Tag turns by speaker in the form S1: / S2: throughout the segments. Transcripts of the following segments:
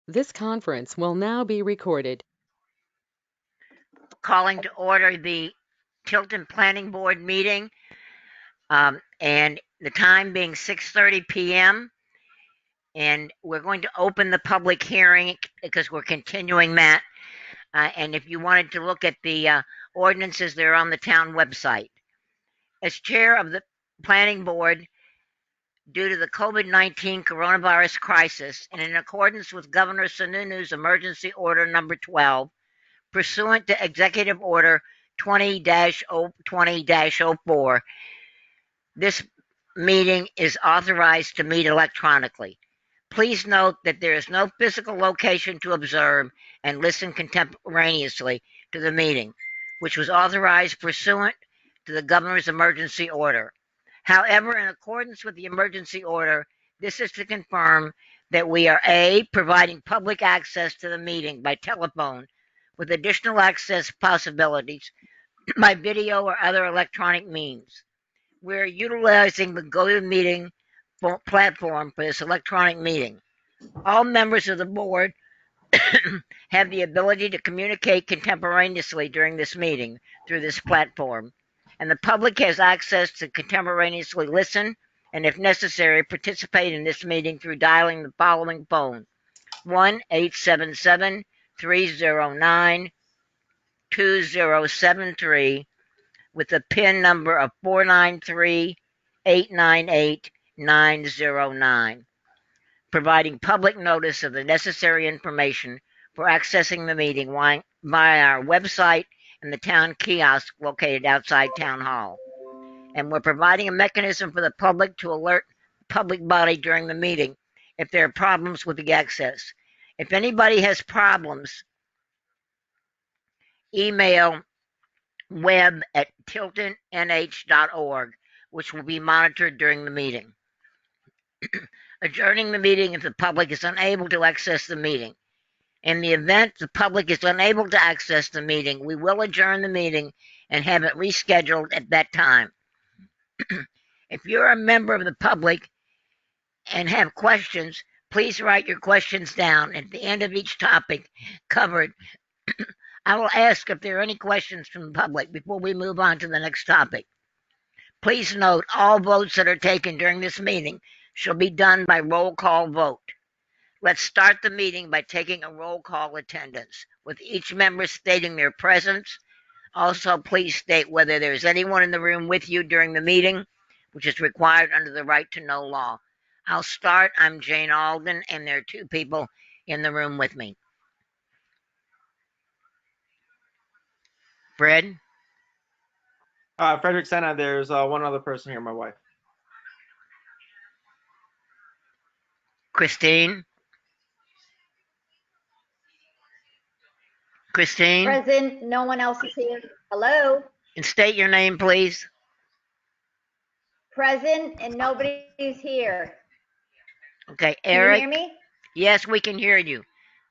S1: This conference will now be recorded.
S2: Calling to order the Tilton Planning Board meeting, and the time being 6:30 p.m. And we're going to open the public hearing because we're continuing that. And if you wanted to look at the ordinances, they're on the town website. As chair of the planning board, due to the COVID-19 coronavirus crisis, and in accordance with Governor Sununu's emergency order number 12, pursuant to Executive Order 20-020-04, this meeting is authorized to meet electronically. Please note that there is no physical location to observe and listen contemporaneously to the meeting, which was authorized pursuant to the governor's emergency order. However, in accordance with the emergency order, this is to confirm that we are A, providing public access to the meeting by telephone with additional access possibilities by video or other electronic means. We're utilizing the GoToMeeting platform for this electronic meeting. All members of the board have the ability to communicate contemporaneously during this meeting through this platform, and the public has access to contemporaneously listen and, if necessary, participate in this meeting through dialing the following phone: 1-877-309-2073 with a PIN number of 493-898-909, providing public notice of the necessary information for accessing the meeting via our website and the town kiosk located outside Town Hall. And we're providing a mechanism for the public to alert the public body during the meeting if there are problems with the access. If anybody has problems, email web@tiltonnh.org, which will be monitored during the meeting. Adjourning the meeting if the public is unable to access the meeting. In the event the public is unable to access the meeting, we will adjourn the meeting and have it rescheduled at that time. If you're a member of the public and have questions, please write your questions down. At the end of each topic covered, I will ask if there are any questions from the public before we move on to the next topic. Please note, all votes that are taken during this meeting shall be done by roll call vote. Let's start the meeting by taking a roll call attendance, with each member stating their presence. Also, please state whether there is anyone in the room with you during the meeting, which is required under the right to know law. I'll start. I'm Jane Alden, and there are two people in the room with me. Fred?
S3: Frederick Senna, there's one other person here, my wife.
S2: Christine? Christine?
S4: Present, no one else is here. Hello?
S2: And state your name, please.
S4: Present, and nobody's here.
S2: Okay,
S4: Can you
S2: Eric?
S4: hear me?
S2: Yes, we can hear you.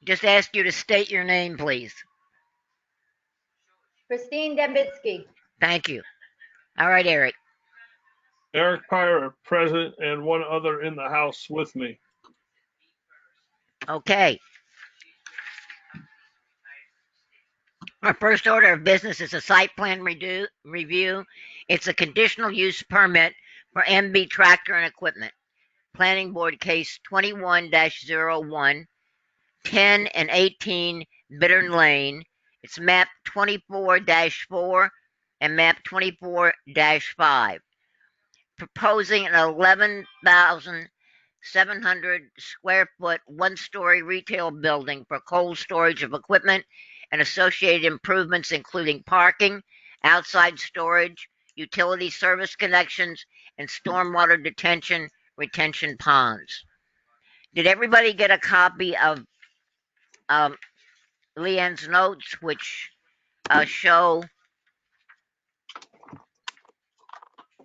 S2: Just ask you to state your name, please.
S4: Christine Dembitsky.
S2: Thank you. All right, Eric.
S5: Eric Pyra, present, and one other in the house with me.
S2: Okay. Our first order of business is a site plan review. It's a conditional use permit for MB Tractor and Equipment. Planning Board Case 21-01, 10 and 18 Bittern Lane. It's map 24-4 and map 24-5. Proposing an 11,700 square foot, one-story retail building for cold storage of equipment and associated improvements, including parking, outside storage, utility service connections, and stormwater detention retention ponds. Did everybody get a copy of Leanne's notes, which show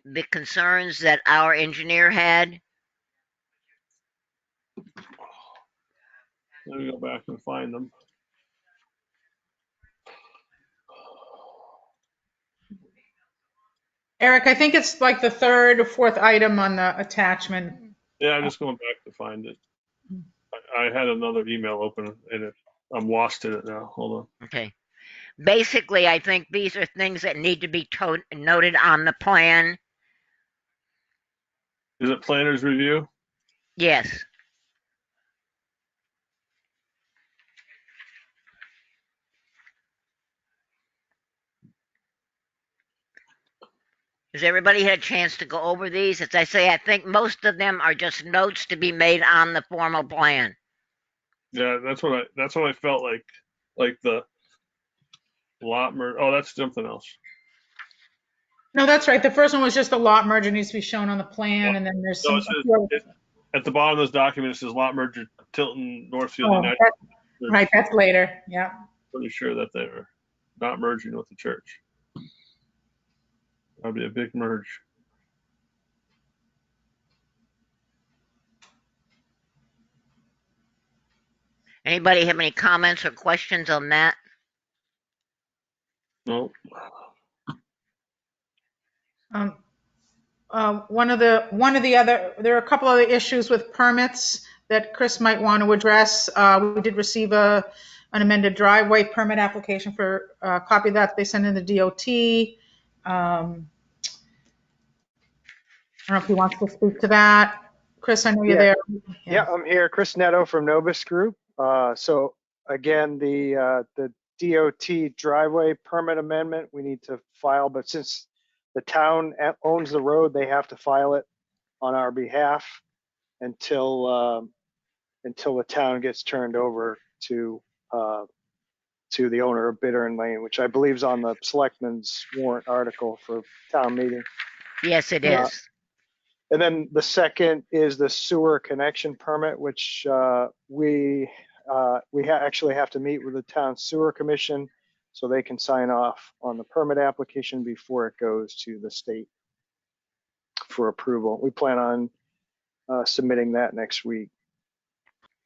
S2: the concerns that our engineer had?
S5: Let me go back and find them.
S6: Eric, I think it's like the third or fourth item on the attachment.
S5: Yeah, I'm just going back to find it. I had another email open and I'm lost in it now. Hold on.
S2: Okay. Basically, I think these are things that need to be noted on the plan.
S5: Is it planner's review?
S2: Yes. Has everybody had a chance to go over these? As I say, I think most of them are just notes to be made on the formal plan.
S5: Yeah, that's what I felt like the lot merge. Oh, that's something else.
S6: No, that's right. The first one was just the lot merger needs to be shown on the plan, and then there's
S5: No,
S6: some.
S5: it says at the bottom of this document it says lot merger Tilton Northfield
S6: Oh,
S5: United.
S6: right, that's later. Yeah.
S5: Pretty sure that they're not merging with the church. That'd be a big merge.
S2: Anybody have any comments or questions on that?
S5: No.
S6: One of the other, there are a couple other issues with permits that Chris might want to address. We did receive an amended driveway permit application for a copy of that they sent in the DOT. I don't know if he wants to speak to that. Chris, I know you're
S7: Yeah.
S6: there.
S7: Yeah, I'm here, Chris Netto from Novus Group. So again, the DOT driveway permit amendment, we need to file, but since the town owns the road, they have to file it on our behalf until the town gets turned over to the owner of Bittern Lane, which I believe is on the Selectmen's warrant article for town meeting.
S2: Yes, it
S7: Uh,
S2: is.
S7: And then the second is the sewer connection permit, which we actually have to meet with the town sewer commission so they can sign off on the permit application before it goes to the state for approval. We plan on submitting that next week.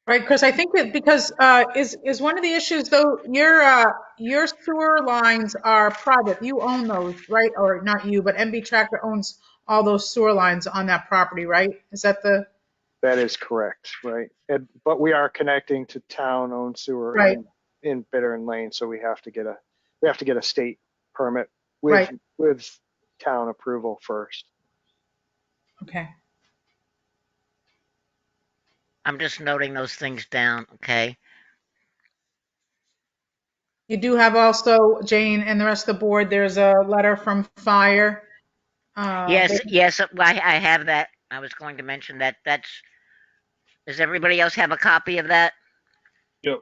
S6: Right, Chris, I think that because is one of the issues though, your sewer lines are private. You own those, right? Or not you, but MB Tractor owns all those sewer lines on that property, right? Is that the
S7: That is correct, right? But we are connecting to town-owned sewer
S6: right?
S7: in Bittern Lane, so we have to get a state permit
S6: Right.
S7: with town approval first.
S6: Okay.
S2: I'm just noting those things down, okay?
S6: You do have also, Jane and the rest of the board, there's a letter from fire.
S2: Yes, yes, I have that. I was going to mention that. Does everybody else have a copy of that?
S5: Yep.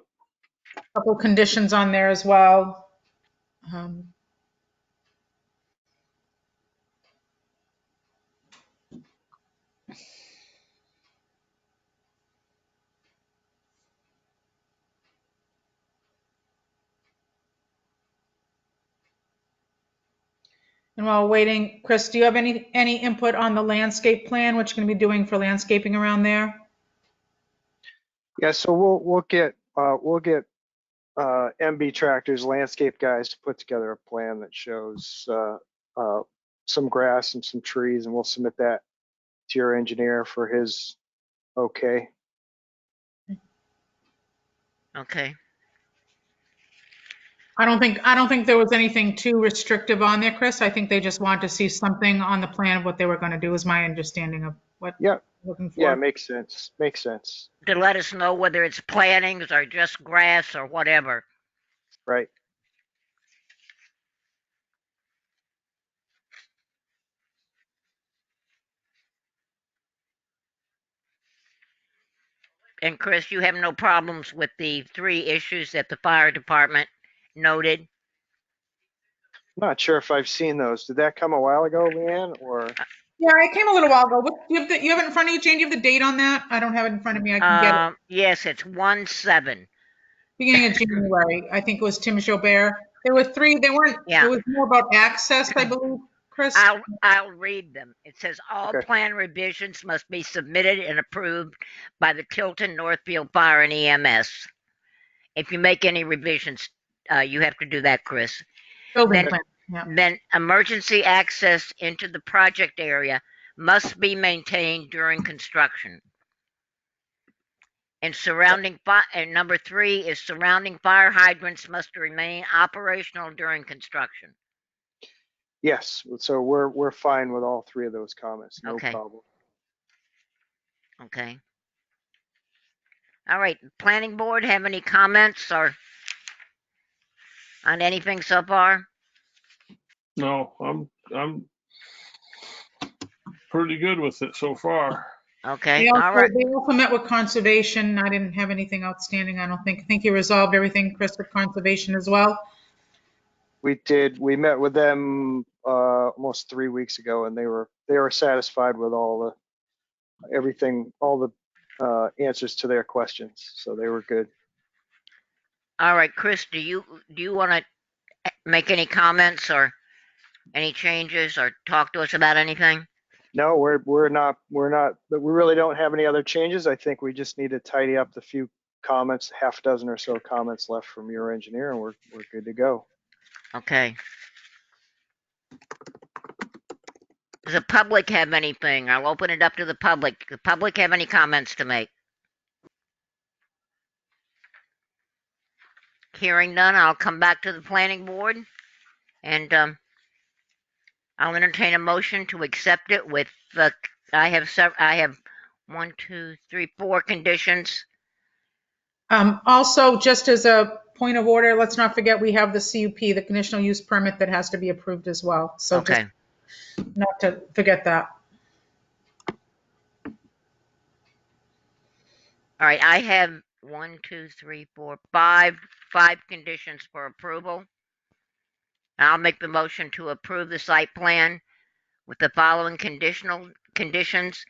S6: A couple conditions on there as well. Um, And while waiting, Chris, do you have any input on the landscape plan, what you're going to be doing for landscaping around there?
S7: Yeah, so we'll get MB Tractor's landscape guys to put together a plan that shows some grass and some trees, and we'll submit that to your engineer for his okay.
S2: Okay.
S6: I don't think there was anything too restrictive on there, Chris. I think they just wanted to see something on the plan of what they were going to do, is my understanding of what
S7: Yeah,
S6: they're looking for.
S7: yeah, makes sense. Makes sense.
S2: To let us know whether it's plantings or just grass or whatever.
S7: Right.
S2: And Chris, you have no problems with the 3 issues that the fire department noted?
S7: I'm not sure if I've seen those. Did that come a while ago, Leanne, or?
S6: Yeah, it came a little while ago. You have it in front of you, Jane? Do you have the date on that? I don't have it in front of me. I can get it.
S2: Yes, it's 1/7.
S6: Beginning of January. I think it was Tim Jobert. There were 3. They weren't.
S2: Yeah.
S6: It was more about access, I believe, Chris.
S2: I'll read them. It says all
S7: Okay.
S2: plan revisions must be submitted and approved by the Tilton Northfield Fire and EMS. If you make any revisions, you have to do that, Chris.
S6: Building
S2: then-
S6: plan. Yeah.
S2: Then emergency access into the project area must be maintained during construction. And and number 3 is surrounding fire hydrants must remain operational during construction.
S7: Yes, so we're fine with all 3 of those comments, no
S2: Okay.
S7: problem.
S2: Okay. All right. Planning board, have any comments or on anything so far?
S5: No, I'm pretty good with it so far.
S2: Okay. All right.
S6: They also met with conservation. I didn't have anything outstanding, I don't think. I think you resolved everything, Chris, with conservation as well.
S7: We did. We met with them almost 3 weeks ago, and they were satisfied with everything, all the answers to their questions. So they were good.
S2: All right, Chris, do you want to make any comments or any changes or talk to us about anything?
S7: No, we're not. But we really don't have any other changes. I think we just need to tidy up the few comments, half a dozen or so comments left from your engineer, and we're good to go.
S2: Okay. Does the public have anything? I'll open it up to the public. Does the public have any comments to make? Hearing none, I'll come back to the planning board and I'll entertain a motion to accept it with I have 1, 2, 3, 4 conditions.
S6: Also, just as a point of order, let's not forget we have the CUP, the conditional use permit that has to be approved as well. So
S2: Okay.
S6: just not to forget that.
S2: All right, I have 1, 2, 3, 4, 5 conditions for approval. I'll make the motion to approve the site plan with the following conditions.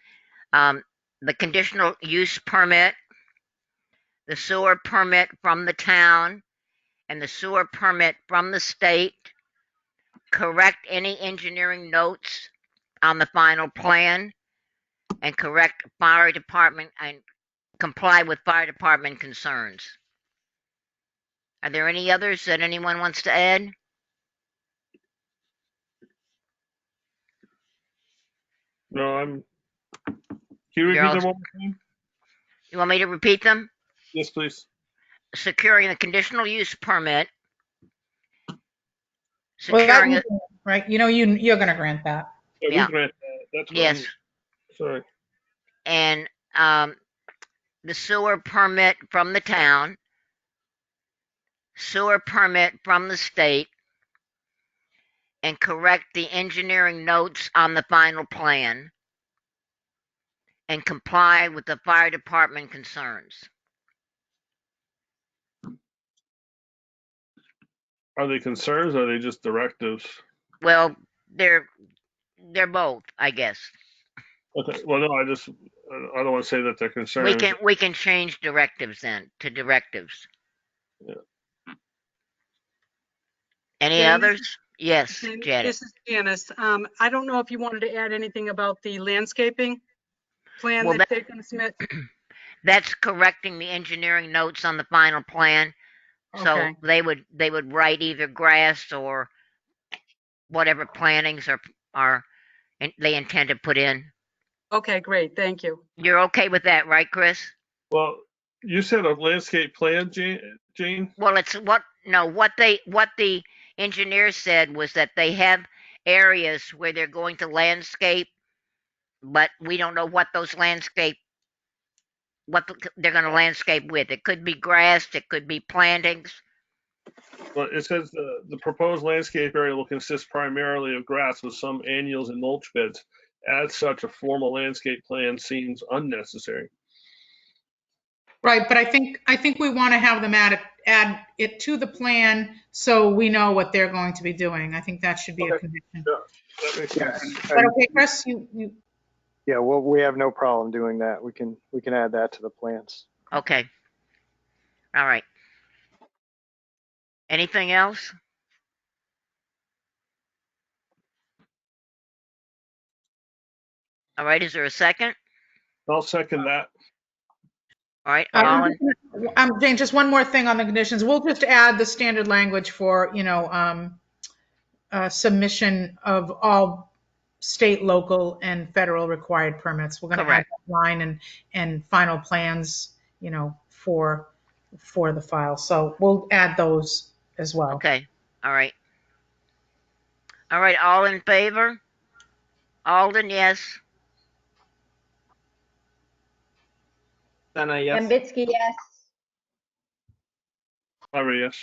S2: The conditional use permit, the sewer permit from the town, and the sewer permit from the state. Correct any engineering notes on the final plan, and correct fire department and comply with fire department concerns. Are there any others that anyone wants to add?
S5: No, can you repeat them one more time?
S2: You want me to repeat them?
S5: Yes, please.
S2: Securing the conditional use permit.
S6: Well,
S2: Securing
S6: that, right? You're going to grant that.
S5: Yeah,
S2: Yeah.
S5: we grant that. That's what
S2: yes,
S5: sorry.
S2: and the sewer permit from the town, sewer permit from the state, and correct the engineering notes on the final plan, and comply with the fire department concerns.
S5: Are they concerns or are they just directives?
S2: Well, they're both, I guess.
S5: Okay. Well, no, I don't want to say that they're concerns.
S2: We can change directives then to directives.
S5: Yeah.
S2: Any
S8: Jane,
S2: others? Yes, Janet.
S8: This is Janice. I don't know if you wanted to add anything about the landscaping plan
S2: Well,
S8: that they're going to submit.
S2: That's correcting the engineering notes on the final plan. So
S8: Okay.
S2: they would write either grass or whatever plantings are they intend to put in.
S8: Okay, great. Thank you.
S2: You're okay with that, right, Chris?
S5: Well, you said a landscape plan, Jane?
S2: Well, it's what the engineer said was that they have areas where they're going to landscape, but we don't know what they're going to landscape with. It could be grass, it could be plantings.
S5: Well, it says the proposed landscape area will consist primarily of grass with some annuals and mulch beds. As such, a formal landscape plan seems unnecessary.
S6: Right, but I think we want to have them add it to the plan so we know what they're going to be doing. I think that should be a condition.
S5: Yeah, that makes sense.
S6: Is that okay, Chris?
S7: Yeah, well, we have no problem doing that. We can add that to the plans.
S2: Okay. All right. Anything else? All right, is there a second?
S5: I'll second that.
S2: All right,
S6: Jane, just one more thing on the conditions. We'll just add the standard language for, submission of all state, local, and federal required permits. We're going to add
S2: Correct.
S6: that line and final plans for the file. So we'll add those as well.
S2: Okay, all right. All right, all in favor? Alden, yes.
S3: Senna, yes.
S4: Dembitsky, yes.
S5: Ira, yes.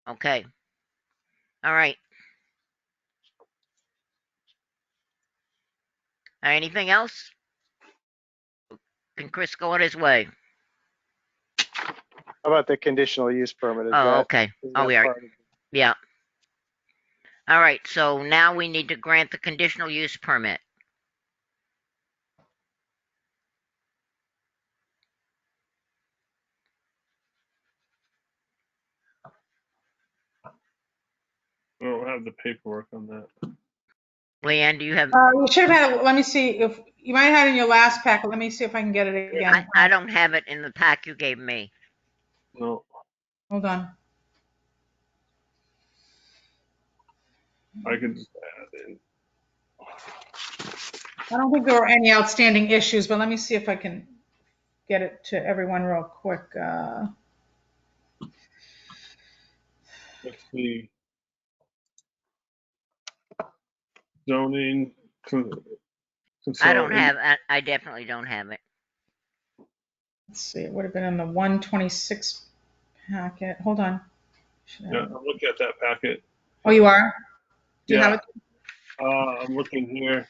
S2: Okay. All right. Anything else? Can Chris go on his way?
S7: How about the conditional use permit?
S2: Oh, okay.
S7: Is
S2: Oh,
S7: that
S2: yeah.
S7: part of it?
S2: Yeah. All right, so now we need to grant the conditional use permit.
S5: I don't have the paperwork on that.
S2: Leanne, do you have?
S6: You should have had, let me see if, you might have had it in your last packet. Let me see if I can get it again.
S2: I don't have it in the pack you gave me.
S5: No,
S6: Hold on.
S5: I can just add in.
S6: I don't think there were any outstanding issues, but let me see if I can get it to everyone real quick.
S5: Let's see. Zoning.
S2: I don't
S5: And
S2: have. I definitely don't have it.
S6: Let's see, it would have been in the 126 packet. Hold on. Should
S5: yeah,
S6: have-
S5: I'm looking at that packet.
S6: Oh, you are? Do you have
S5: Yeah,
S6: it?
S5: I'm looking here.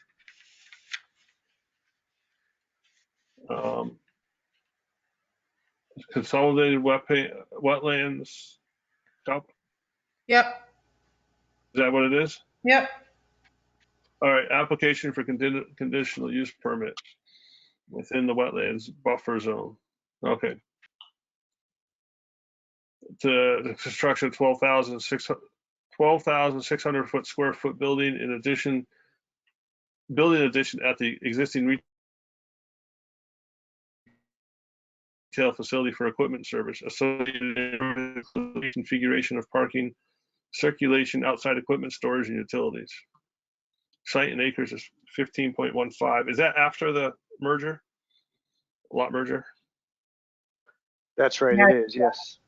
S5: Consolidated wetlands. Is
S6: Yep,
S5: that what it is?
S6: yep.
S5: All right, application for conditional use permit within the wetlands buffer zone. Okay. The construction of 12,600 square foot building addition at the existing retail facility for equipment service associated with configuration of parking, circulation, outside equipment storage, and utilities. Site in acres is 15.15. Is that after the merger? Lot merger?
S7: That's right,
S6: Yeah.
S7: it is, yes.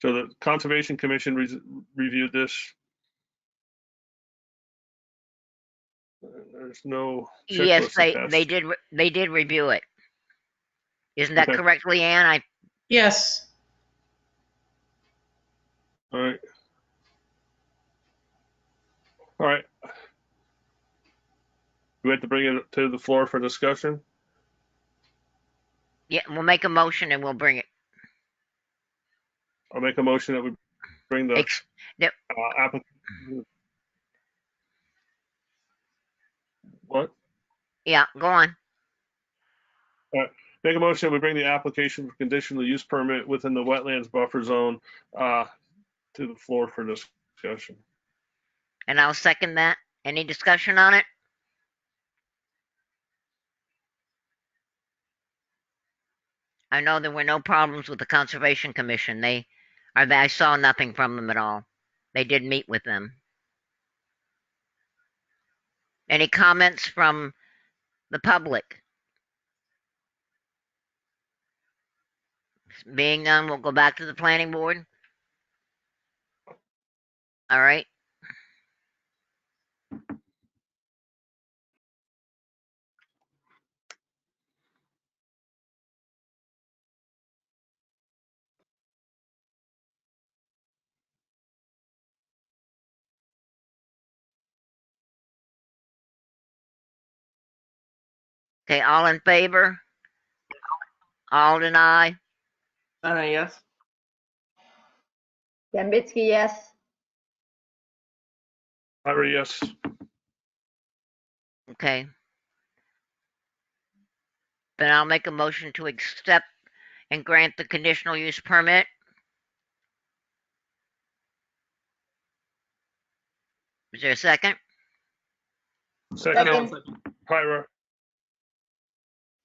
S5: So the Conservation Commission reviewed this. There's no
S2: Yes,
S5: checklist attached.
S2: they did review it. Isn't that
S5: Okay.
S2: correct, Leanne?
S6: Yes.
S5: All right. All right. We have to bring it to the floor for discussion.
S2: Yeah, we'll make a motion and we'll bring it.
S5: I'll make a motion that we bring the
S2: Ex- the-
S5: application. What?
S2: yeah, go on.
S5: Make a motion that we bring the application for conditional use permit within the wetlands buffer zone to the floor for discussion.
S2: And I'll second that. Any discussion on it? I know there were no problems with the Conservation Commission. I saw nothing from them at all. They did meet with them. Any comments from the public? Being none, we'll go back to the planning board. All right. Okay, all in favor? Alden, aye.
S3: Senna, yes.
S4: Dembitsky, yes.
S5: Ira, yes.
S2: Okay. Then I'll make a motion to accept and grant the conditional use permit. Is there a second?
S5: Second.
S4: Second.
S5: Ira.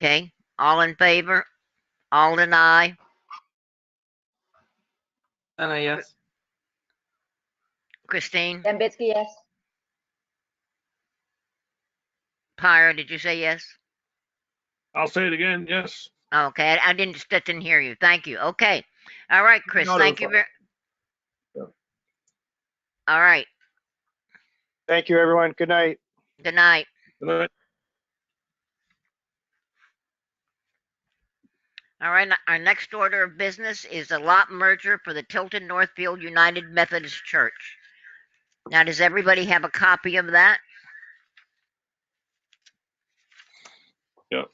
S2: Okay, all in favor? Alden, aye.
S3: Senna, yes.
S2: Christine?
S4: Dembitsky, yes.
S2: Pyra, did you say yes?
S5: I'll say it again, yes.
S2: Okay, I didn't hear you. Thank you. Okay. All right, Chris,
S5: No,
S2: thank you
S5: fine.
S2: very.
S5: Yeah.
S2: All right.
S7: Thank you, everyone. Good night.
S2: Good night.
S5: Good night.
S2: All right, our next order of business is a lot merger for the Tilton Northfield United Methodist Church. Now, does everybody have a copy of that?
S5: Yep.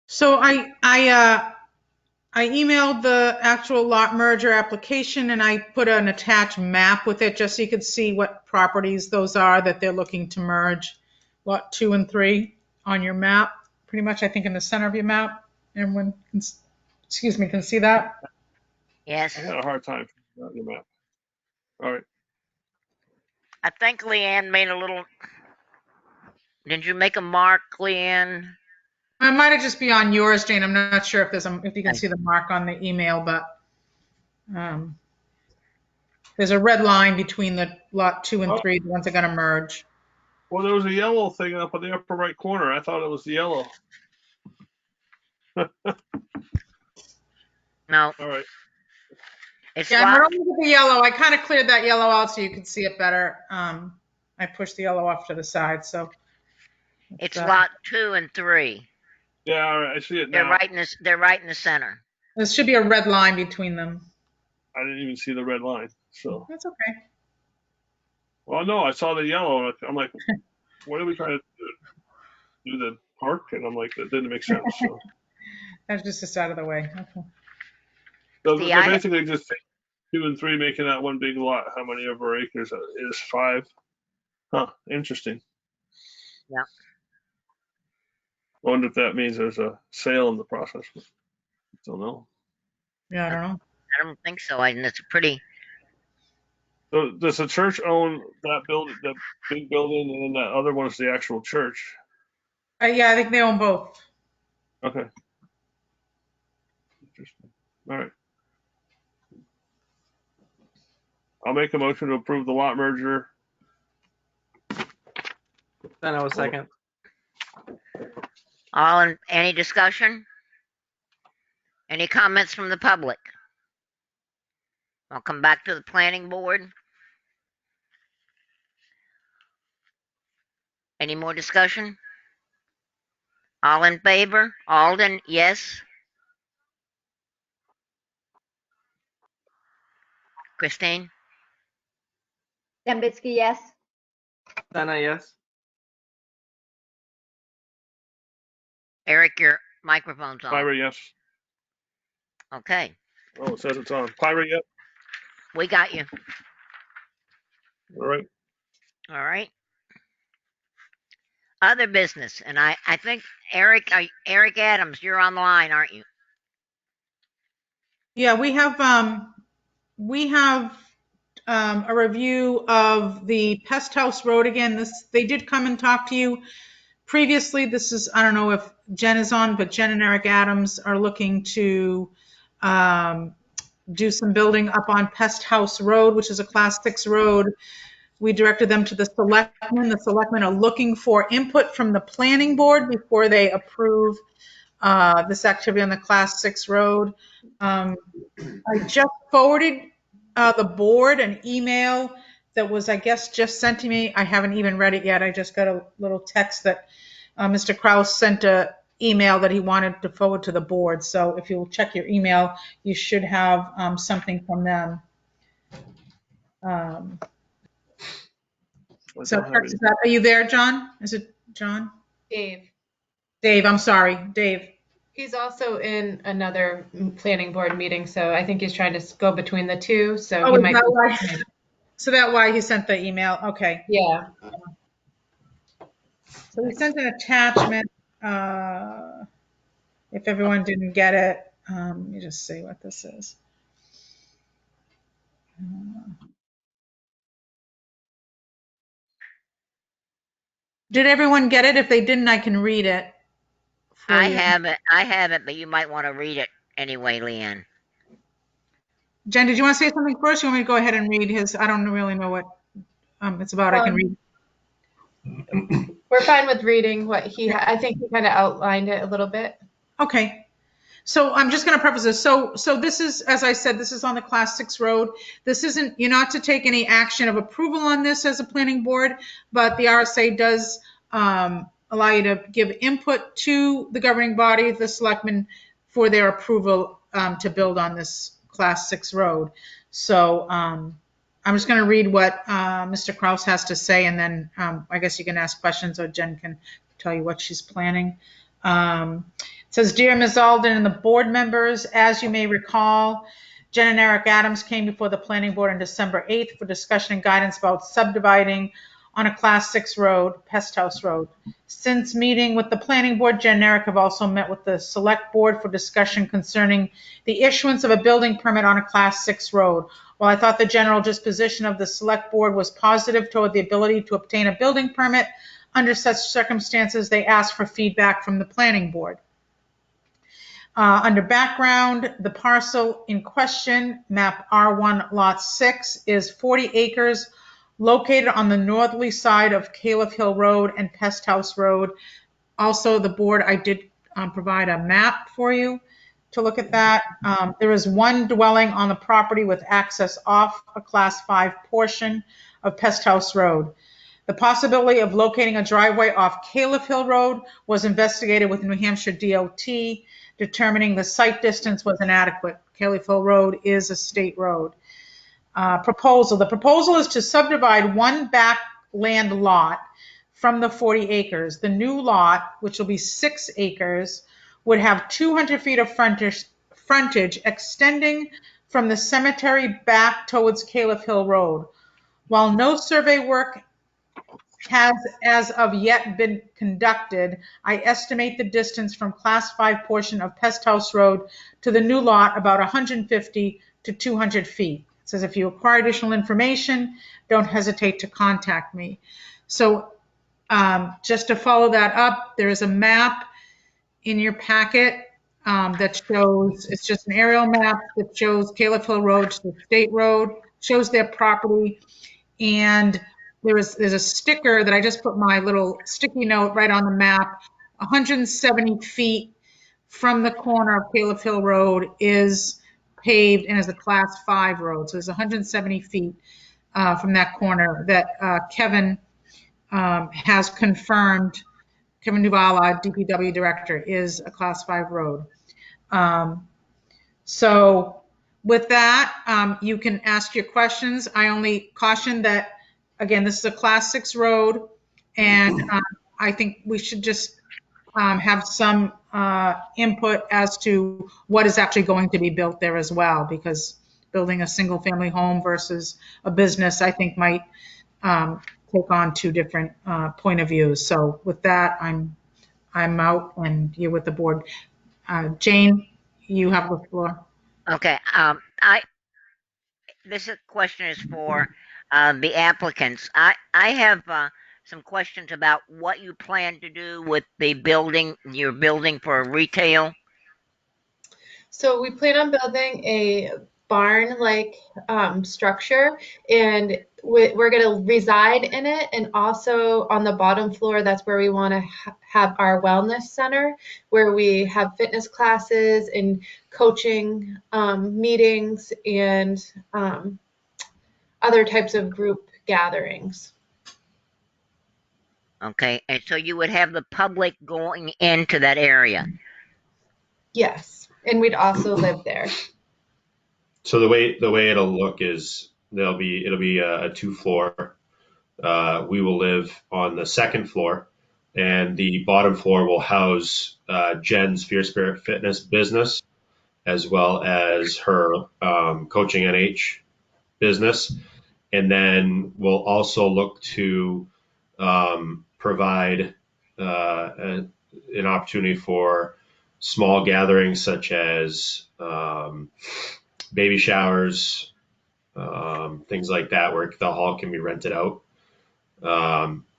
S6: So I emailed the actual lot merger application and I put an attached map with it just so you could see what properties those are that they're looking to merge. Lot 2 and 3 on your map, pretty much I think in the center of your map. Everyone can, excuse me, can see that?
S2: Yes.
S5: I had a hard time figuring out your map. All right.
S2: I think Leanne made a little. Did you make a mark, Leanne?
S6: It might have just be on yours, Jane. I'm not sure if if you can
S2: Okay.
S6: see the mark on the email, but there's a red line between the lot 2 and
S5: Oh.
S6: 3, the ones that are gonna merge.
S5: Well, there was a yellow thing up in the upper right corner. I thought it was the yellow.
S2: No,
S5: All right.
S2: it's
S6: Yeah,
S2: lot.
S6: not only with the yellow, I kind of cleared that yellow out so you could see it better. I pushed the yellow off to the side, so.
S2: It's lot 2 and 3.
S5: Yeah, all right. I see it
S2: They're
S5: now.
S2: right in this. They're right in the center.
S6: There should be a red line between them.
S5: I didn't even see the red line. So,
S6: That's okay.
S5: well, no, I saw the yellow. I'm like, what are we trying to do? The park? And I'm like, that didn't make sense. So,
S6: That's just this out of the way. Okay.
S5: so
S2: See,
S5: they're basically just 2 and 3 making that one big lot. How many of our acres is 5? Huh. Interesting.
S2: Yeah.
S5: I wonder if that means there's a sale in the process. Don't know.
S6: Yeah, I don't know.
S2: I don't think so. And it's pretty.
S5: So does the church own that building, that big building, and then that other one is the actual church?
S6: Yeah, I think they own both.
S5: Okay. Interesting. All right. I'll make a motion to approve the lot merger.
S3: Then I was second.
S2: Any discussion? Any comments from the public? I'll come back to the planning board. Any more discussion? All in favor? Alden, yes. Christine?
S4: Dembitsky, yes.
S3: Then I yes.
S2: Eric, your microphone's on.
S5: Pyra, yes.
S2: Okay,
S5: Oh, it says it's on. Pyra, yes.
S2: we got you.
S5: All right.
S2: All right. Other business, and I think Eric Adams, you're on the line, aren't you?
S6: Yeah, we have a review of the Pest House Road again. They did come and talk to you previously. This is, I don't know if Jen is on, but Jen and Eric Adams are looking to do some building up on Pest House Road, which is a Class 6 road. We directed them to the Selectmen. The Selectmen are looking for input from the planning board before they approve this activity on the Class 6 road. I just forwarded the board an email that was, I guess, just sent to me. I haven't even read it yet. I just got a little text that Mr. Kraus sent an email that he wanted to forward to the board. So if you'll check your email, you should have something from them. So, are you there, John? Is it John?
S9: Dave.
S6: Dave, I'm sorry, Dave.
S9: He's also in another planning board meeting, so I think he's trying to go between the two. So
S6: Oh,
S9: he
S6: is
S9: might.
S6: that why? So that's why he sent the email. Okay.
S9: Yeah.
S6: So we sent an attachment. If everyone didn't get it, let me just see what this is. Did everyone get it? If they didn't, I can read it.
S2: I have it, but you might want to read it anyway, Leanne.
S6: Jen, did you want to say something first? You want me to go ahead and read his, I don't really know what it's about. I can read.
S9: We're fine with reading what I think he kind of outlined it a little bit.
S6: Okay. So I'm just going to preface this. So this is, as I said, this is on the Class 6 road. This isn't, you're not to take any action of approval on this as a planning board, but the RSA does allow you to give input to the governing body, the selectmen, for their approval to build on this Class 6 road. So I'm just going to read what Mr. Kraus has to say, and then I guess you can ask questions, or Jen can tell you what she's planning. It says, Dear Ms. Alden and the board members, as you may recall, Jen and Eric Adams came before the planning board on December 8th for discussion and guidance about subdividing on a Class 6 road, Pest House Road. Since meeting with the planning board, Jen and Eric have also met with the select board for discussion concerning the issuance of a building permit on a Class 6 road. While I thought the general disposition of the select board was positive toward the ability to obtain a building permit, under such circumstances, they asked for feedback from the planning board. Under background, the parcel in question, map R1 lot 6, is 40 acres located on the northerly side of Caleb Hill Road and Pest House Road. Also, the board, I did provide a map for you to look at that. There is one dwelling on the property with access off a Class 5 portion of Pest House Road. The possibility of locating a driveway off Caleb Hill Road was investigated with New Hampshire DOT, determining the site distance was inadequate. Caleb Hill Road is a state road. Proposal. The proposal is to subdivide one back land lot from the 40 acres. The new lot, which will be 6 acres, would have 200 feet of frontage extending from the cemetery back towards Caleb Hill Road. While no survey work has as of yet been conducted, I estimate the distance from Class 5 portion of Pest House Road to the new lot about 150 to 200 feet. It says if you acquire additional information, don't hesitate to contact me. So just to follow that up, there is a map in your packet that shows, it's just an aerial map that shows Caleb Hill Road to the state road, shows their property, and there's a sticker that I just put my little sticky note right on the map. 170 feet from the corner of Caleb Hill Road is paved and is a Class 5 road. So there's 170 feet from that corner that Kevin has confirmed. Kevin Duvala, DPW director, is a Class 5 road. So with that, you can ask your questions. I only caution that, again, this is a Class 6 road, and I think we should just have some input as to what is actually going to be built there as well, because building a single-family home versus a business, I think, might take on two different point of views. So with that, I'm out, and you're with the board. Jane, you have the floor.
S2: Okay, this question is for the applicants. I have some questions about what you plan to do with the building, you're building for retail.
S9: So we plan on building a barn-like structure, and we're going to reside in it. And also on the bottom floor, that's where we want to have our wellness center, where we have fitness classes and coaching meetings and other types of group gatherings.
S2: Okay, and so you would have the public going into that area.
S9: Yes, and we'd also live there.
S10: So the way it'll look is it'll be a 2-floor. We will live on the 2nd floor, and the bottom floor will house Jen's Fear Spirit Fitness business, as well as her coaching NH business, and then we'll also look to provide an opportunity for small gatherings such as baby showers, things like that, where the hall can be rented out.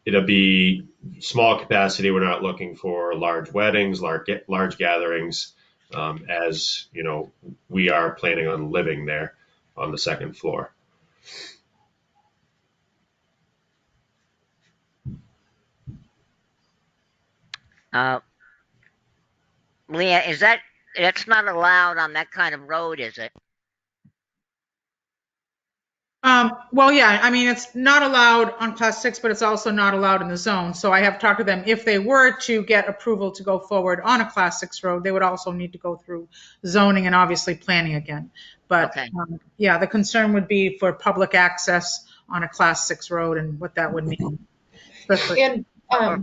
S10: It'll be small capacity. We're not looking for large weddings, large gatherings, as you know, we are planning on living there. on the second floor.
S2: Leah, that's not allowed on that kind of road, is it?
S6: Well, yeah, I mean, it's not allowed on class 6, but it's also not allowed in the zone. So I have talked to them. If they were to get approval to go forward on a class 6 road, they would also need to go through zoning and obviously planning again. But
S2: Okay.
S6: yeah, the concern would be for public access on a class 6 road and what that would mean. Especially,
S9: And
S2: Or-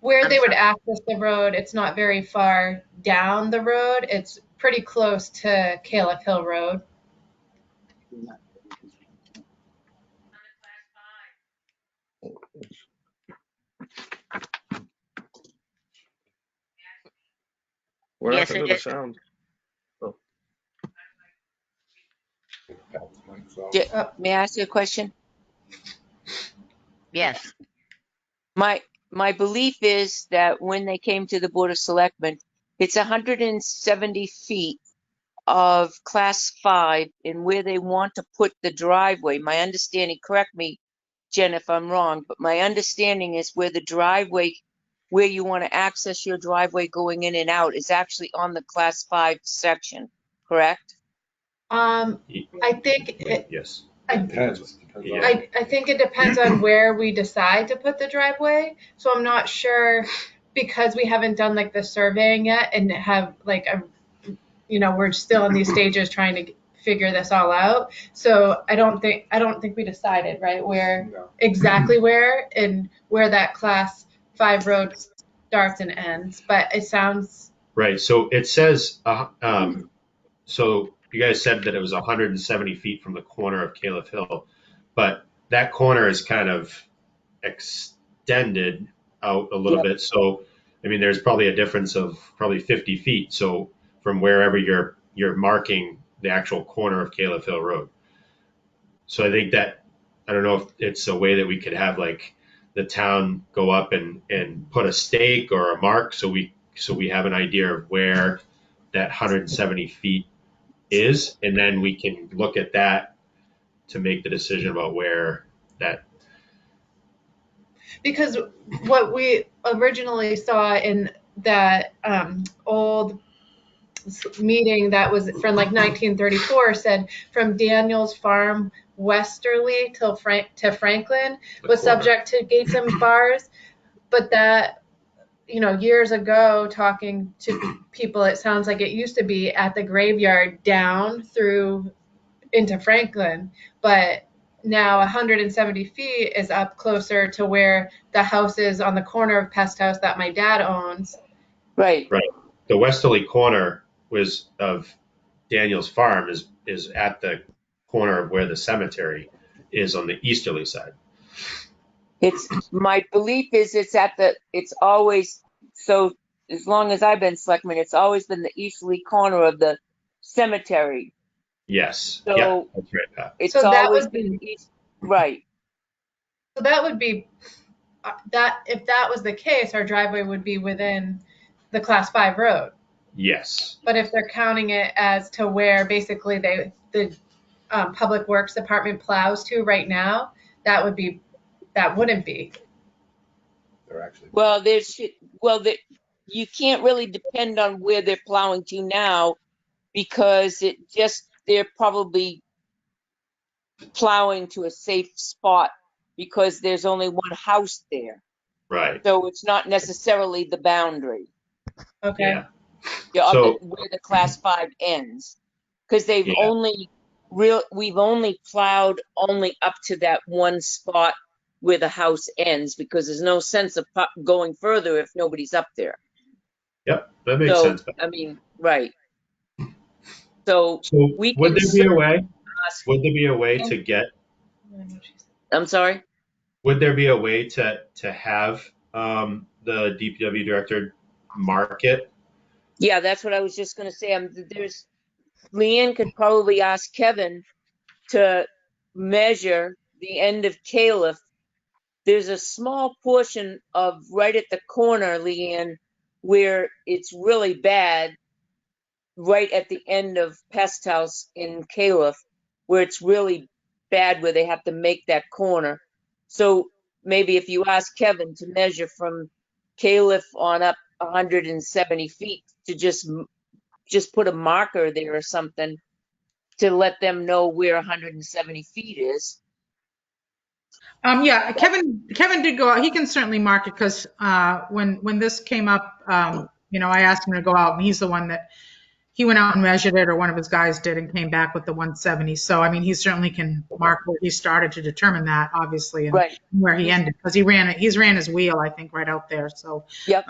S9: where
S2: I'm
S9: they would
S2: sorry.
S9: access the road, it's not very far down the road. It's pretty close to Caleb Hill Road.
S5: What
S2: Yes,
S5: happened
S2: it
S5: to the
S2: is.
S5: sound?
S11: May I ask you a question?
S2: Yes.
S11: My belief is that when they came to the Board of Selectmen, it's 170 feet of class 5 and where they want to put the driveway. My understanding, correct me, Jen, if I'm wrong, but my understanding is where the driveway, where you want to access your driveway going in and out is actually on the class 5 section, correct?
S9: I think
S10: Yes.
S9: Yeah. I think it depends on where we decide to put the driveway. So I'm not sure, because we haven't done like the surveying yet and have like we're still in these stages trying to figure this all out. So I don't think we decided, right, where exactly where and where that class 5 road starts and ends. But it sounds
S10: Right. So it says, so you guys said that it was 170 feet from the corner of Caleb Hill, but that corner is kind of extended out a little bit. So, I mean, there's probably a difference of probably 50 feet. So from wherever you're marking the actual corner of Caleb Hill Road. So I think that, I don't know if it's a way that we could have like the town go up and put a stake or a mark so we have an idea of where that 170 feet is, and then we can look at that to make the decision about where that.
S9: because what we originally saw in that old meeting that was from like 1934 said from Daniel's farm westerly to Franklin was subject to gates and bars, but that years ago talking to people, it sounds like it used to be at the graveyard down through into Franklin, but now 170 feet is up closer to where the house is on the corner of Pest House that my dad owns.
S11: Right.
S10: Right. The westerly corner was of Daniel's farm is at the corner of where the cemetery is on the easterly side.
S11: It's my belief is it's always, so as long as I've been selectman, it's always been the easterly corner of the cemetery.
S10: Yes.
S11: So
S10: yeah, that's right, Pat.
S11: it's
S9: So that
S11: always
S9: would
S11: been
S9: be
S11: east, right.
S9: so that would be that if that was the case, our driveway would be within the class 5 road.
S10: Yes.
S9: But if they're counting it as to where basically the public works department plows to right now, that wouldn't be.
S11: Well, you can't really depend on where they're plowing to now because they're probably plowing to a safe spot because there's only one house there.
S10: Right.
S11: So it's not necessarily the boundary.
S9: Okay.
S10: Yeah.
S11: Where the class 5 ends. Because we've
S10: Yeah.
S11: only plowed only up to that one spot where the house ends because there's no sense of going further if nobody's up there.
S10: Yep. That makes sense.
S11: I mean, right. So we
S10: would
S11: can
S10: there be a way?
S11: ask.
S10: Would there be a way to get?
S11: I'm sorry?
S10: Would there be a way to have the DPW director mark it?
S11: Yeah, that's what I was just going to say. Leanne could probably ask Kevin to measure the end of Caleb. There's a small portion of right at the corner, Leanne, where it's really bad, right at the end of Pest House in Calif, where it's really bad, where they have to make that corner. So maybe if you ask Kevin to measure from Calif on up 170 feet to just put a marker there or something to let them know where 170 feet is.
S6: Yeah, Kevin did go out. He can certainly mark it because when this came up, I asked him to go out, and he's the one that he went out and measured it, or one of his guys did, and came back with the 170. So I mean, he certainly can mark where he started to determine that, obviously, and
S11: Right.
S6: where he ended because he's ran his wheel, I think, right out there. So
S11: Yep.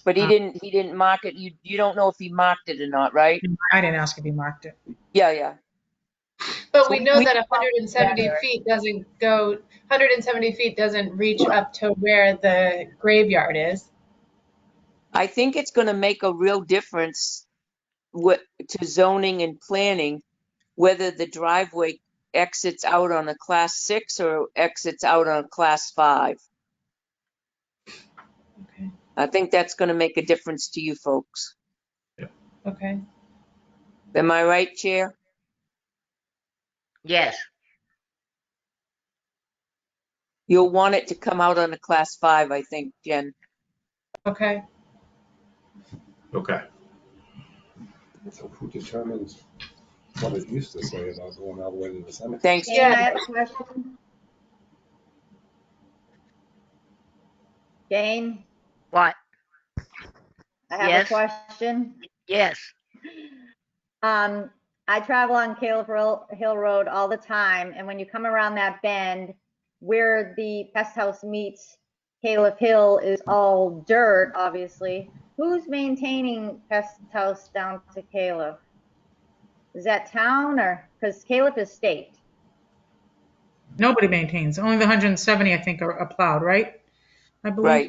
S11: But he didn't mark it. You don't know if he marked it or not, right?
S6: I didn't ask if he marked it.
S11: Yeah.
S9: But
S11: So
S9: we know that 170
S11: Eric.
S9: feet doesn't go, 170 feet doesn't reach up to where the graveyard is.
S11: I think it's going to make a real difference to zoning and planning, whether the driveway exits out on a class 6 or exits out on a class 5.
S9: Okay.
S11: I think that's going to make a difference to you folks.
S9: Okay.
S11: Am I right, Chair?
S2: Yes.
S11: You'll want it to come out on a class 5, I think, Jen.
S9: Okay.
S10: Okay.
S12: So who determines what it used to say about going all the way to the cemetery?
S11: Thanks.
S4: Jane,
S9: Yeah.
S4: I have a question. Jane,
S2: What?
S4: I have
S2: Yes.
S4: a question.
S2: Yes.
S4: I travel on Caleb Hill Road all the time, and when you come around that bend where the pest house meets Caleb Hill is all dirt, obviously. Who's maintaining pest house down to Caleb? Is that town or, because Caleb is state?
S6: Nobody maintains. Only the 170, I think, are plowed, right? I believe.
S11: Right.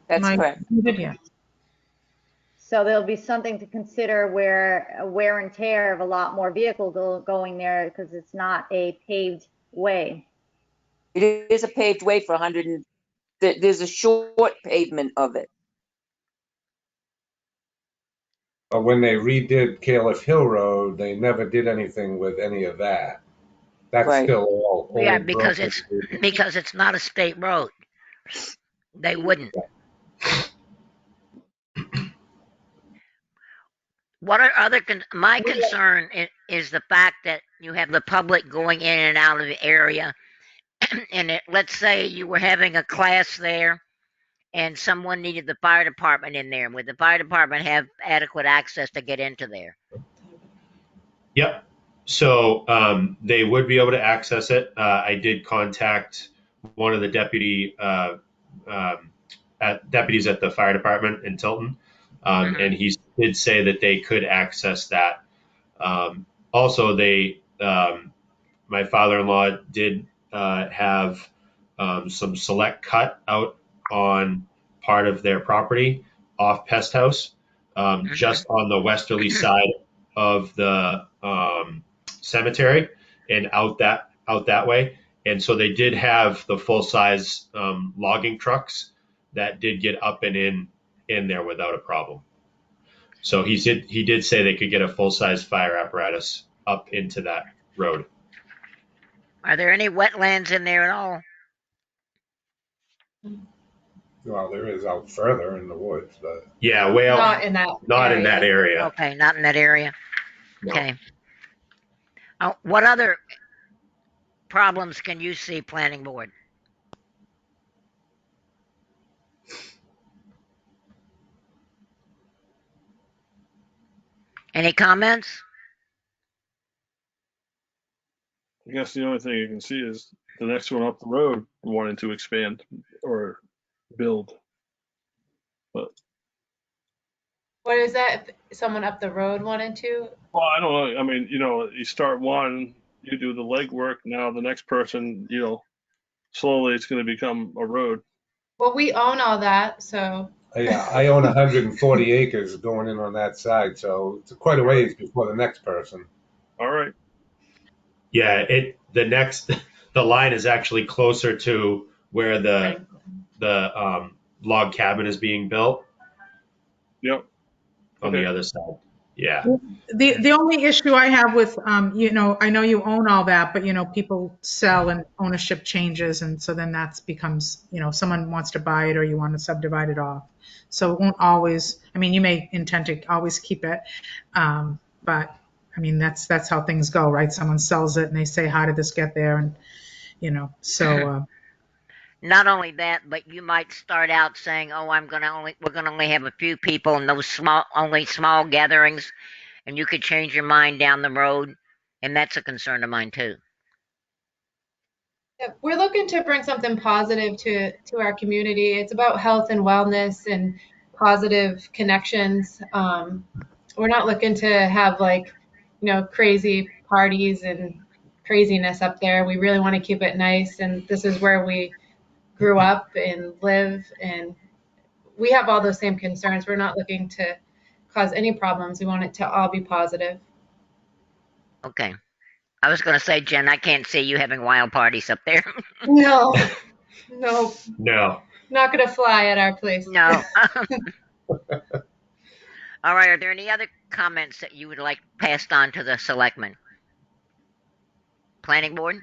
S11: That's
S6: Am I
S11: correct.
S6: muted? Yeah.
S4: So there'll be something to consider where wear and tear of a lot more vehicle going there because it's not a paved way.
S11: It is a paved way for 100. There's a short pavement of it.
S12: But when they redid Calif Hill Road, they never did anything with any of that. That's
S11: Right.
S12: still all old.
S2: Yeah, because
S12: broken.
S2: it's not a state road. They wouldn't. What are other my concern is the fact that you have the public going in and out of the area, and let's say you were having a class there, and someone needed the fire department in there. Would the fire department have adequate access to get into there?
S10: Yep. So they would be able to access it. I did contact one of the deputies at the fire department in Tilton, and he did say that they could access that. Also, my father-in-law did have some select cut out on part of their property off Pest House, just on the westerly side of the cemetery and out that way. And so they did have the full size logging trucks that did get up and in there without a problem. So he did say they could get a full size fire apparatus up into that road.
S2: Are there any wetlands in there at all?
S12: Well, there is out further in the woods, but
S10: Yeah, well,
S9: Not in that
S10: not
S9: area.
S10: in that area.
S2: Okay, not in that area.
S10: No.
S2: Okay. What other problems can you see, planning board? Any comments?
S5: I guess the only thing you can see is the next one up the road wanting to expand or build. But
S9: What is that? If someone up the road wanted to?
S5: well, I don't know. I mean, you start one, you do the legwork. Now the next person, slowly it's going to become a road.
S9: Well, we own all that, so.
S12: yeah, I own 140 acres going in on that side, so it's quite a ways before the next person.
S5: All right.
S10: Yeah, the line is actually closer to where the log cabin is being built.
S5: Yep.
S10: On
S5: Okay.
S10: the other side. Yeah.
S6: The only issue I have with, I know you own all that, but, people sell and ownership changes. And so then that becomes, someone wants to buy it or you want to subdivide it off. So it won't always, you may intend to always keep it. But that's how things go, right? Someone sells it and they say, how did this get there? And, so.
S2: Not only that, but you might start out saying, "Oh, we're gonna only have a few people and those only small gatherings," and you could change your mind down the road, and that's a concern of mine too.
S9: Yeah, we're looking to bring something positive to our community. It's about health and wellness and positive connections. We're not looking to have crazy parties and craziness up there. We really want to keep it nice, and this is where we grew up and live, and we have all those same concerns. We're not looking to cause any problems. We want it to all be positive.
S2: Okay. I was gonna say, Jen, I can't see you having wild parties up there.
S9: No, no,
S10: No.
S9: not gonna fly at our place.
S2: No. All right. Are there any other comments that you would like passed on to the selectmen? Planning board?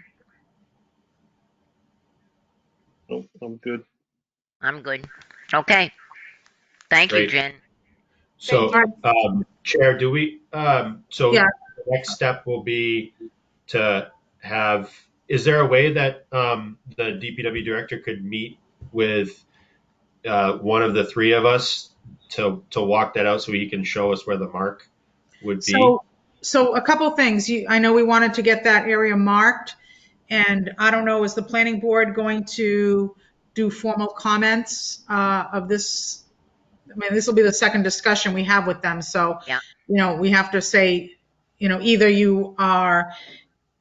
S5: Nope, I'm good.
S2: I'm good. Okay. Thank you,
S10: Great.
S2: Jen.
S10: So, Chair, do we, so
S6: Yeah.
S10: the next step will be to have, is there a way that the DPW director could meet with one of the three of us to walk that out so he can show us where the mark would be?
S6: So a couple things. I know we wanted to get that area marked, and I don't know, is the planning board going to do formal comments of this? This will be the second discussion we have with them. So,
S2: Yeah.
S6: We have to say, either you are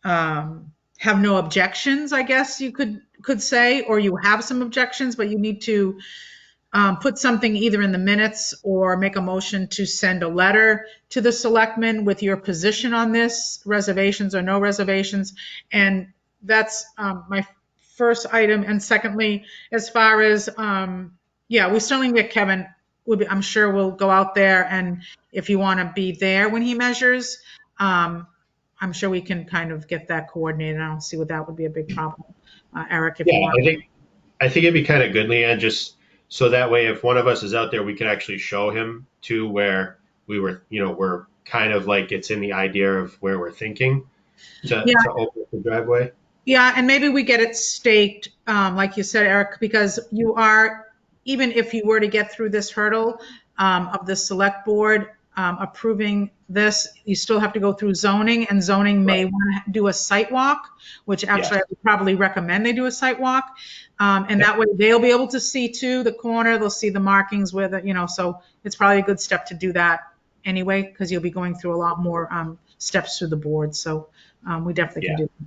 S6: have no objections, I guess you could say, or you have some objections, but you need to put something either in the minutes or make a motion to send a letter to the selectmen with your position on this, reservations or no reservations. And that's my first item. And secondly, as far as, we certainly get Kevin, I'm sure we'll go out there, and if you want to be there when he measures, I'm sure we can kind of get that coordinated. I don't see what that would be a big problem. Eric, if you
S10: Yeah,
S6: want.
S10: I think it'd be kind of good, Leanne, just so that way if one of us is out there, we can actually show him too where we were, we're kind of like it's in the idea of where we're thinking to open the driveway.
S6: Yeah, and maybe we get it staked, like you said, Eric, because you are, even if you were to get through this hurdle of the select board approving this, you still have to go through zoning, and zoning may want to do a site walk, which actually I would probably recommend they do a site walk. And that way they'll be able to see too the corner, they'll see the markings with it, so it's probably a good step to do that anyway, because you'll be going through a lot more steps through the board. So we definitely can do that.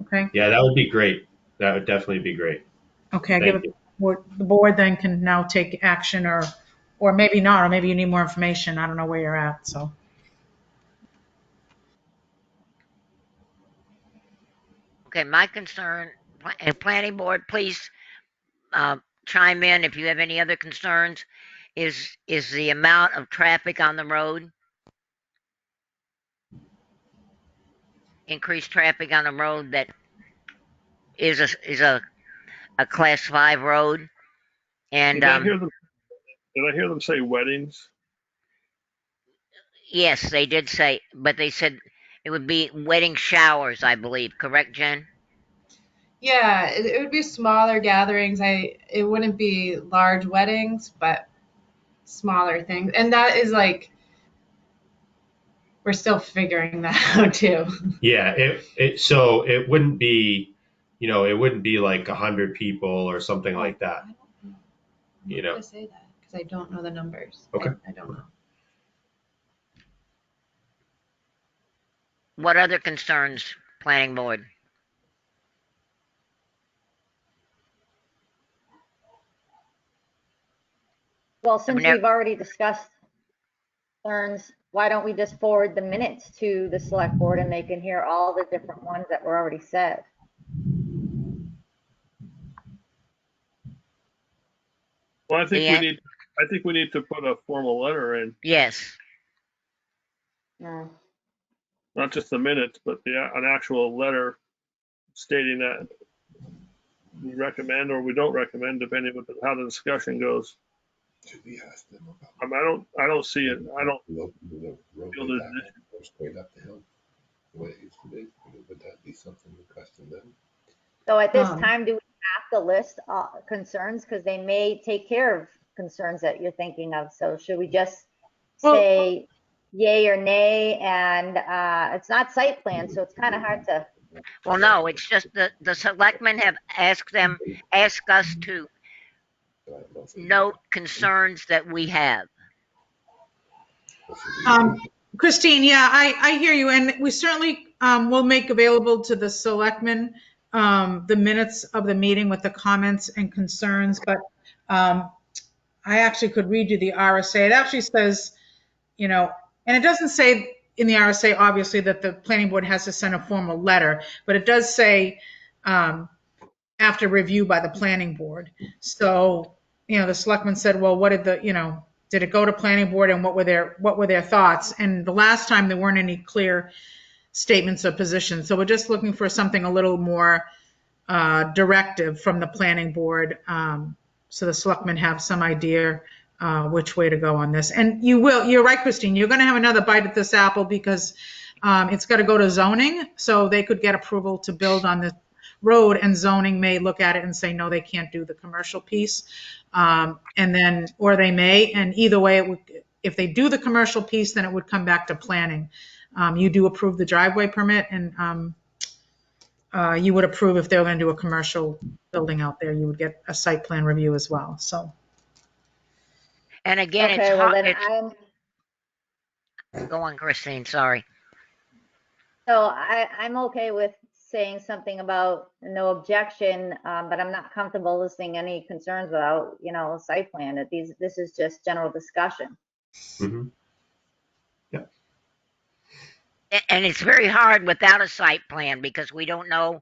S6: Okay.
S10: Yeah, that would be great. That would definitely be great.
S6: Okay, I give it, the board then can now take action, or maybe not, or maybe you need more information. I don't know where you're at, so.
S2: Okay, my concern, planning board, please chime in if you have any other concerns, is the amount of traffic on the road. Increased traffic on the road that is a class 5 road. And
S5: Did I hear them say weddings?
S2: yes, they did say, but they said it would be wedding showers, I believe. Correct, Jen?
S9: Yeah, it would be smaller gatherings. It wouldn't be large weddings, but smaller things. And that is we're still figuring that out too.
S10: Yeah, so it wouldn't be, it wouldn't be like 100 people or something like that.
S9: I'm not gonna say that because I don't know the numbers.
S10: Okay.
S9: I don't know.
S2: What other concerns, planning board?
S4: Well, since we've already discussed concerns, why don't we just forward the minutes to the select board and they can hear all the different ones that were already said?
S5: Well, I think we need to put a formal letter in.
S2: Yes.
S4: Mm.
S5: Not just the minutes, but an actual letter stating that we recommend or we don't recommend, depending on how the discussion goes.
S12: Should we ask them about?
S5: I don't see it. I don't
S12: the roadway
S5: feel there's
S12: back
S5: an issue.
S12: and go straight up the hill the way it used to be? Would that be something to question them?
S4: So at this
S6: Um,
S4: time, do we have to list concerns? Because they may take care of concerns that you're thinking of. So should we just
S6: Well-
S4: say yay or nay? And it's not site plan, so it's kind of hard to.
S2: Well, no, it's just the selectmen have asked us to
S12: So I don't know if they-
S2: note concerns that we have.
S6: Christine, yeah, I hear you. And we certainly will make available to the selectmen the minutes of the meeting with the comments and concerns. But I actually could read you the RSA. It actually says, and it doesn't say in the RSA, obviously, that the planning board has to send a formal letter, but it does say after review by the planning board. So, the selectmen said, well, what did did it go to planning board and what were their thoughts? And the last time there weren't any clear statements of position. So we're just looking for something a little more directive from the planning board. So the selectmen have some idea which way to go on this. And you're right, Christine, you're going to have another bite at this apple because it's got to go to zoning. So they could get approval to build on the road and zoning may look at it and say, no, they can't do the commercial piece. Or they may, and either way, if they do the commercial piece, then it would come back to planning. You do approve the driveway permit and you would approve if they were going to do a commercial building out there, you would get a site plan review as well, so.
S2: And again,
S4: Okay, well then
S2: go on, Christine, sorry.
S4: I'm okay with saying something about no objection, but I'm not comfortable listing any concerns without, site plan. This is just general discussion.
S10: Mm-hmm.
S2: And it's very hard without a site plan because we don't know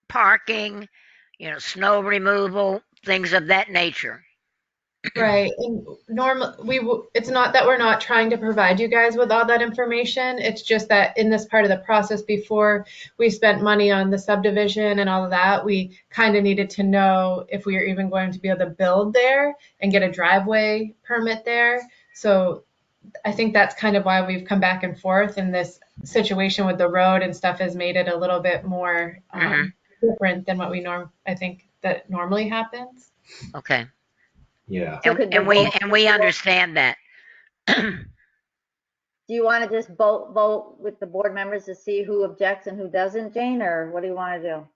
S2: parking, snow removal, things of that nature.
S9: Right. And it's not that we're not trying to provide you guys with all that information. It's just that in this part of the process, before we spent money on the subdivision and all of that, we kind of needed to know if we are even going to be able to build there and get a driveway permit there. So I think that's kind of why we've come back and forth, and this situation with the road and stuff has made it a little bit more different than what I think that normally happens.
S2: Okay.
S10: Yeah.
S2: And we understand that.
S4: Do you want to just vote with the board members to see who objects and who doesn't, Jane, or what do you want to do?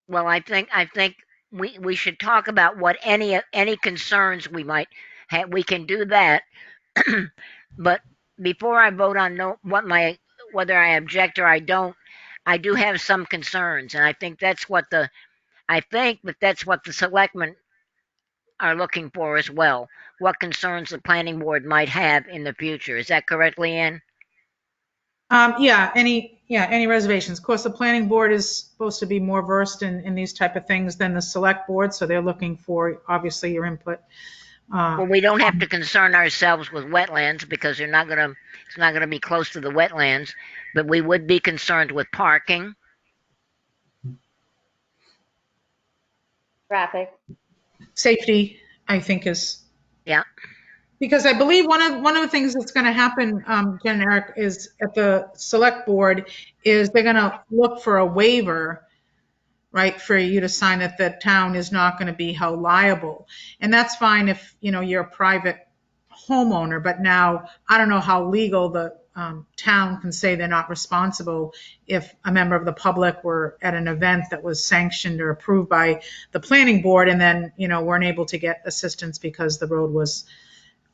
S2: Well, I think we should talk about what any concerns we might have. We can do that. But before I vote on whether I object or I don't, I do have some concerns, and I think that's what the selectmen are looking for as well. What concerns the planning board might have in the future. Is that correct, Leanne?
S6: Any reservations? Of course, the planning board is supposed to be more versed in these type of things than the select board, so they're looking for, obviously, your input.
S2: Well, we don't have to concern ourselves with wetlands because it's not gonna be close to the wetlands, but we would be concerned with parking.
S4: Traffic.
S6: Safety, I think is.
S2: Yeah.
S6: Because I believe one of the things that's going to happen, Jen and Eric, is at the select board is they're going to look for a waiver, right, for you to sign that the town is not going to be held liable. And that's fine if, you're a private homeowner, but now I don't know how legal the town can say they're not responsible if a member of the public were at an event that was sanctioned or approved by the planning board and then, weren't able to get assistance because the road was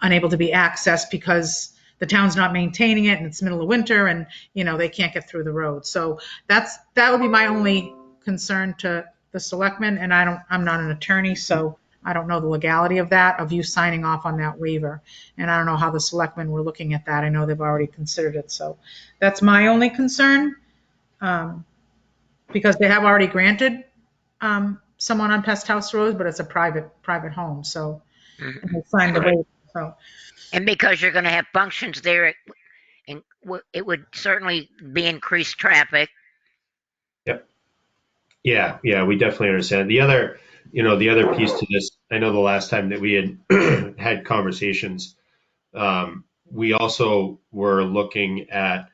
S6: unable to be accessed because the town's not maintaining it and it's middle of winter and, they can't get through the road. So that would be my only concern to the selectmen. And I'm not an attorney, so I don't know the legality of that, of you signing off on that waiver. And I don't know how the selectmen were looking at that. I know they've already considered it. So that's my only concern, because they have already granted someone on Pest House Road, but it's a private home. So they signed the waiver. So,
S2: And because you're going to have functions there, it would certainly be increased traffic.
S10: Yep. Yeah, we definitely understand. The other piece to this, I know the last time that we had had conversations, we also were looking at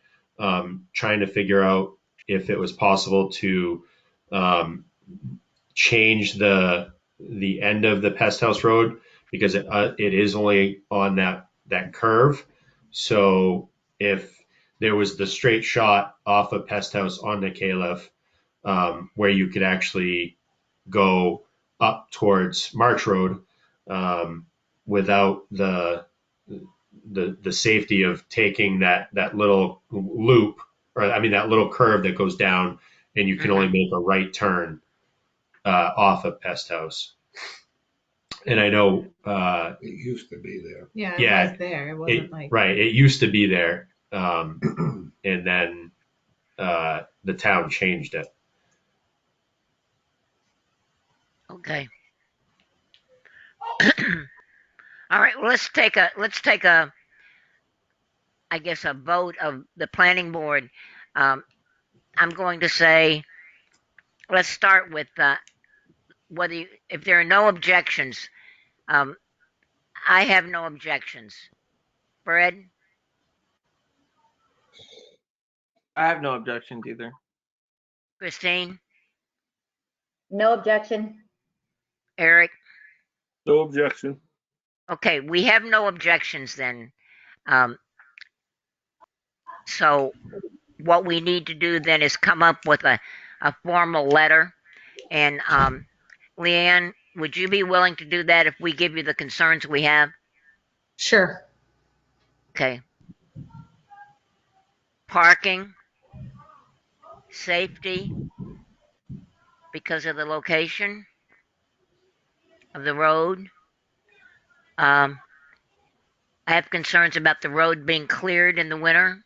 S10: trying to figure out if it was possible to change the end of the Pest House Road, because it is only on that curve. So if there was the straight shot off of Pest House onto Caleb, where you could actually go up towards March Road, without the safety of taking that little loop, or I mean that little curve that goes down, and you can only make a right turn off of Pest House. And I know
S12: It used to be there.
S9: Yeah,
S10: Yeah,
S9: it was there. It wasn't like.
S10: right, it used to be there, and then the town changed it.
S2: Okay. All right. Well, let's take a I guess a vote of the planning board. I'm going to say, let's start with if there are no objections. I have no objections. Fred,
S3: I have no objections either.
S2: Christine,
S4: No objection.
S2: Eric.
S5: No objection.
S2: Okay, we have no objections then. So what we need to do then is come up with a formal letter. And Leanne, would you be willing to do that if we give you the concerns we have?
S6: sure.
S2: Okay. Parking, safety, because of the location of the road. I have concerns about the road being cleared in the winter.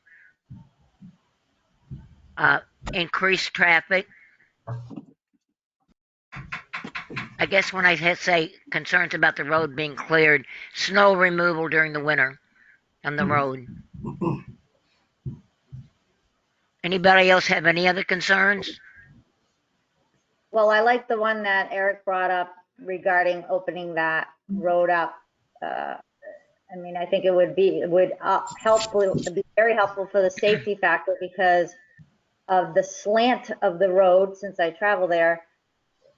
S2: Increased traffic. I guess when I say concerns about the road being cleared, snow removal during the winter on the road. Anybody else have any other concerns?
S4: Well, I like the one that Eric brought up regarding opening that road up. I mean, I think it would be very helpful for the safety factor because of the slant of the road. Since I travel there,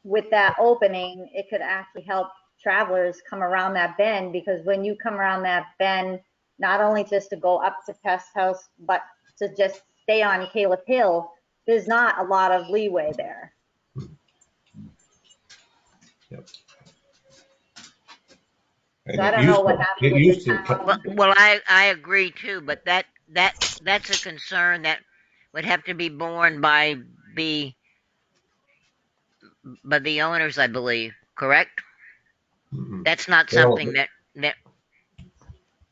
S4: with that opening, it could actually help travelers come around that bend, because when you come around that bend, not only just to go up to Pest House, but to just stay on Caleb Hill, there's not a lot of leeway there.
S10: Yep.
S4: So I don't know what happened with the town.
S2: Well, I agree too, but that's a concern that would have to be borne by the owners, I believe. Correct? That's not something that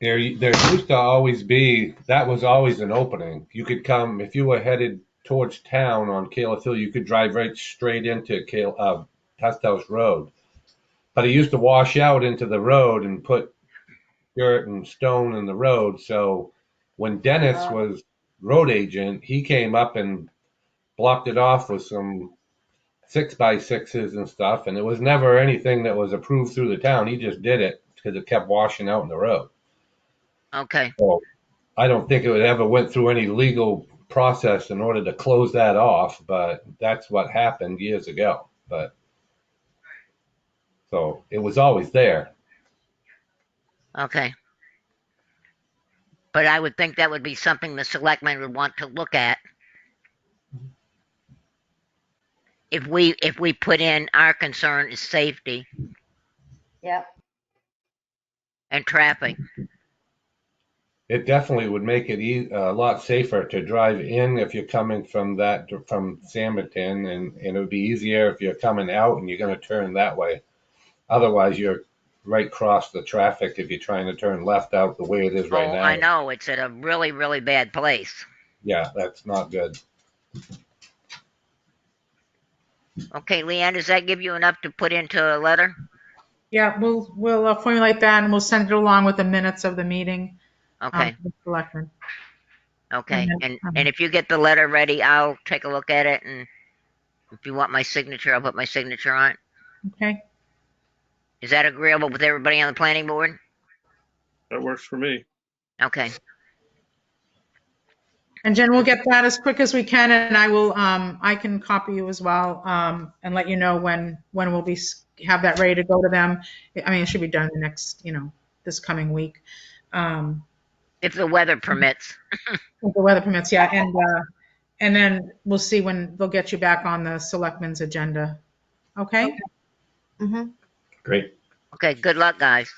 S12: There used to always be, that was always an opening. You could come, if you were headed towards town on Caleb Hill, you could drive right straight into Pest House Road. But it used to wash out into the road and put dirt and stone in the road. So when Dennis was road agent, he came up and blocked it off with some 6x6s and stuff. And it was never anything that was approved through the town. He just did it because it kept washing out in the road.
S2: Okay.
S12: So I don't think it would ever went through any legal process in order to close that off, but that's what happened years ago. But so it was always there.
S2: Okay. But I would think that would be something the selectmen would want to look at. If we put in our concern is safety.
S4: Yep.
S2: And traffic.
S12: It definitely would make it a lot safer to drive in if you're coming from Samerton, and it would be easier if you're coming out and you're going to turn that way. Otherwise, you're right across the traffic if you're trying to turn left out the way it is right now.
S2: I know. It's at a really, really bad place.
S12: Yeah, that's not good.
S2: Okay, Leanne, does that give you enough to put into a letter?
S6: Yeah, we'll formulate that and we'll send it along with the minutes of the meeting.
S2: Okay,
S6: To the selectmen.
S2: okay.
S6: then,
S2: And if you get the letter ready, I'll take a look at it, and if you want my signature, I'll put my signature on it.
S6: okay.
S2: Is that agreeable with everybody on the planning board?
S5: That works for me.
S2: Okay,
S6: And Jen, we'll get that as quick as we can, and I can copy you as well, and let you know when we'll have that ready to go to them. I mean, it should be done the next, this coming week.
S2: if the weather permits.
S6: If the weather permits, yeah, and then we'll see when they'll get you back on the selectmen's agenda. Okay?
S9: Mhm.
S10: Great.
S2: Okay, good luck, guys.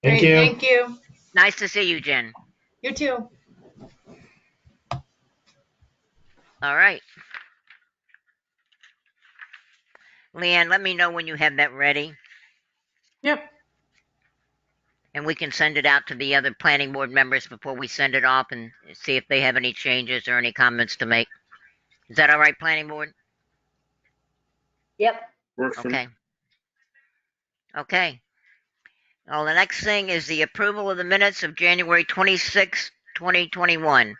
S10: Thank
S9: Great,
S10: you.
S9: thank you.
S2: Nice to see you, Jen.
S9: You too.
S2: All right. Leanne, let me know when you have that ready,
S6: Yep.
S2: and we can send it out to the other planning board members before we send it off and see if they have any changes or any comments to make. Is that all right, planning board?
S4: Yep.
S5: Works for me.
S2: Okay. Okay. Well, the next thing is the approval of the minutes of January 26, 2021.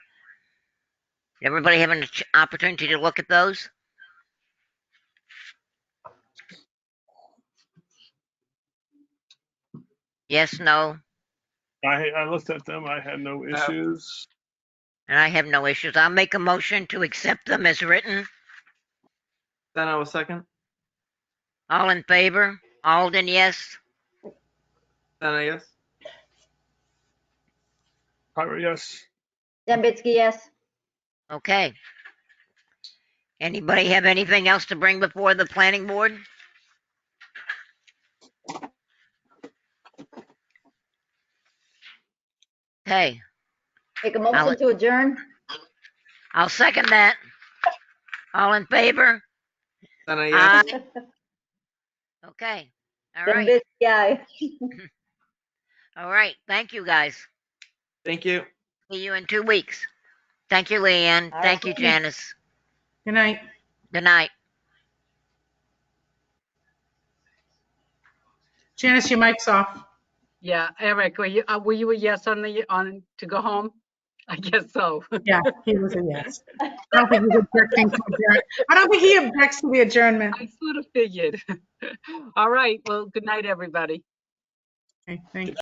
S2: Everybody having an opportunity to look at those? Yes, no,
S5: I looked at them. I had no issues.
S2: and I have no issues. I'll make a motion to accept them as written.
S3: Then I will second.
S2: All in favor? Alden, yes.
S3: Then I yes.
S5: Pyra, yes.
S4: Dembitsky, yes.
S2: Okay. Anybody have anything else to bring before the planning board? Okay,
S4: Make a motion to adjourn.
S2: I'll second that. All in favor?
S3: Then I yes.
S2: Aye. Okay, all right,
S4: Dembitsky, aye.
S2: all right. Thank you, guys.
S3: Thank you.
S2: See you in 2 weeks. Thank you, Leanne.
S4: All
S2: Thank you,
S4: right.
S2: Janice.
S6: Good night.
S2: Good night.
S6: Janice, your mic's off.
S8: Yeah, Eric, were you a yes on to go home? I guess so.
S6: Yeah, he was a yes. I don't think he's objecting to adjourn. I don't think he objects to the adjournment.
S8: I sort of figured. All right, well, good night, everybody.
S6: Okay, thanks.